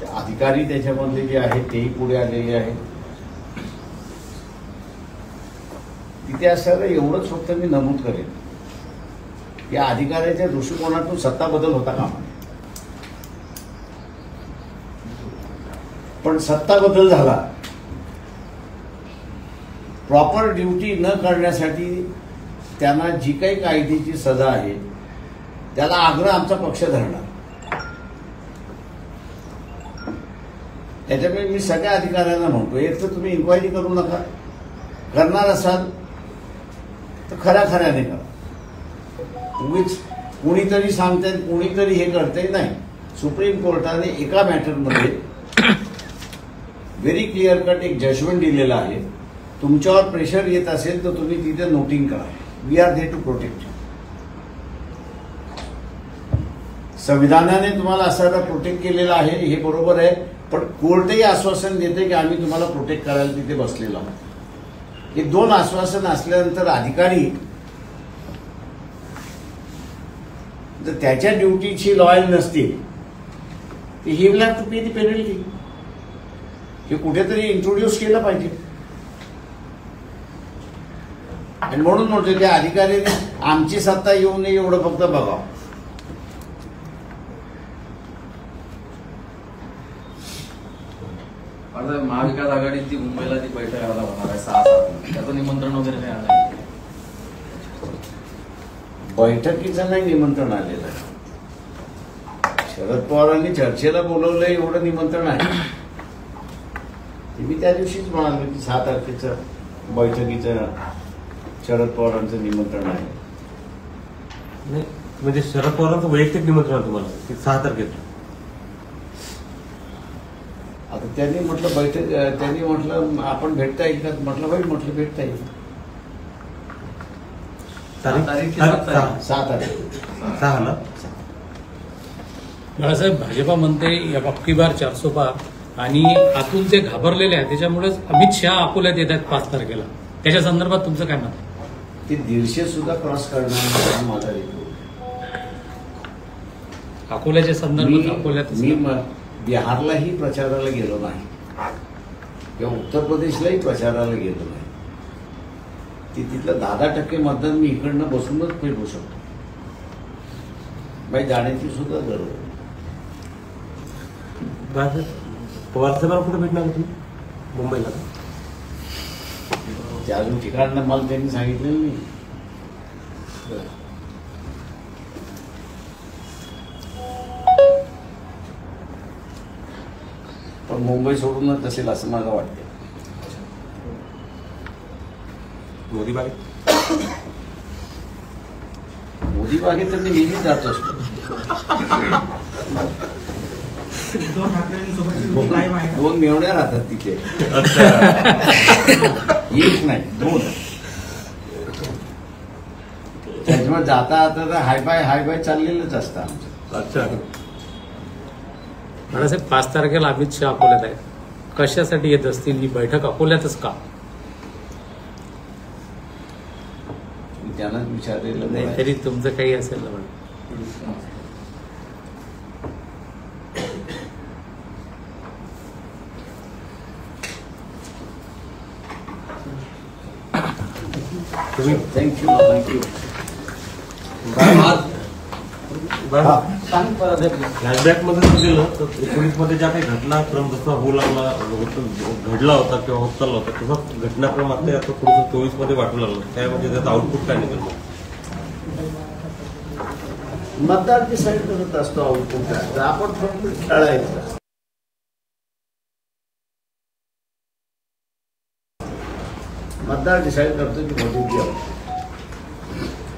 अधिकारी त्याच्यामधले जे आहेत तेही पुढे आलेले आहेत. तिथे असताना एवढंच फक्त मी नमूद करेन, या अधिकाऱ्याच्या दृष्टिकोनातून सत्ता बदल होता कामा नये. पण सत्ता बदल झाला, प्रॉपर ड्युटी न करण्यासाठी त्यांना जी काही कायदेची सजा आहे त्याला आग्रह आमचा पक्ष धरणार. त्याच्यामुळे मी सगळ्या अधिकाऱ्यांना म्हणतो, एक तर तुम्ही इन्क्वायरी करू नका, करणार असाल तर खऱ्याने करा. उगीच कुणीतरी सांगते कुणीतरी हे करते नाही. सुप्रीम कोर्टाने एका मॅटरमध्ये व्हेरी क्लिअर कट एक जजमेंट दिलेला आहे. तुमच्यावर प्रेशर येत असेल तर तुम्ही तिथे नोटिंग करा. We are there to protect you. संविधानाने तुम्हाला असायला प्रोटेक्ट केलेलं आहे, हे बरोबर आहे. पण कोर्टही आश्वासन देते की आम्ही तुम्हाला प्रोटेक्ट करायला तिथे बसलेलो आहोत. हे दोन आश्वासन असल्यानंतर अधिकारी जर त्याच्या ड्युटीची लॉयल नसतील तर he will have to pay the penalty. हे कुठेतरी इंट्रोड्यूस केलं पाहिजे. आणि म्हणून म्हणतो त्या अधिकाऱ्याने आमची सत्ता येऊ नये एवढं फक्त बघावं. महाविकास आघाडीची मुंबईला ती बैठक आला होणार आहे 6-7, त्याचं निमंत्रण वगैरे काही आलं नाही? बैठकीचं नाही निमंत्रण आलेलं. शरद पवारांनी चर्चेला बोलवलं एवढं निमंत्रण आहे. मी त्या दिवशीच म्हणालो की 6 तारखेचं बैठकीचं शरद पवारांचं निमंत्रण आहे. नाही म्हणजे शरद पवारांचं वैयक्तिक निमंत्रण आहे तुम्हाला की 6 तारखेचं? आता त्यांनी म्हटलं बैठक, त्यांनी म्हटलं आपण भेटता येईल का? म्हटलं भाई म्हटलं भेटता येईल. 6 तारीख. बाळासाहेब, भाजपा म्हणते या अबकी बार 400 पार आणि आतून ते घाबरलेले आहेत, त्याच्यामुळेच अमित शहा अकोल्यात येत आहेत 5 तारखेला. त्याच्या संदर्भात तुमचं काय मत? ते 150 सुद्धा क्रॉस करणार माझा रिपोर्ट. अकोल्याच्या संदर्भात अकोल्यात मी बिहारलाही प्रचाराला गेलो नाही किंवा उत्तर प्रदेशलाही प्रचाराला गेलो नाही. तिथलं 10% मतदान मी इकडनं बसूनच फिरवू शकतो. बाई जाण्याची सुद्धा गरज. पवार साहेबांना कुठे भेटणार तुम्ही? मुंबईला? ते अजून ठिकाण मला त्यांनी सांगितलेलं नाही. पण मुंबई सोडूनच असेल असं मला वाटतं. मोदी बागेत तर मी नेहमी जात असतो. दोन मेवण्या राहतात तिथे. एक नाही 2. त्याच्यामुळे जाता आता तर हाय बाय चाललेलंच असतं आमचं. अच्छा. बाळासाहेब, 5 तारखेला अमित शहा अकोल्यात आहेत. कशासाठी येत असतील? ही बैठक अकोल्यातच का? त्यांनाच विचारलेलं नाही तरी तुमचं काही असेल ना? थँक्यू. फ्लॅशबॅक मध्ये गेलं तर 19 मध्ये ज्या काही घटनाक्रम जसा होऊ लागला घडला होता किंवा होत चालला होता तसा घटनाक्रम आता थोडंसं 24 मध्ये वाटू लागलं. त्यामध्ये त्याचं आउटपुट काय निघालं? मतदार डिसाईड करत असतो आउटपुट. आपण फक्त खेळायचं. मतदार डिसाईड करतो की मोदी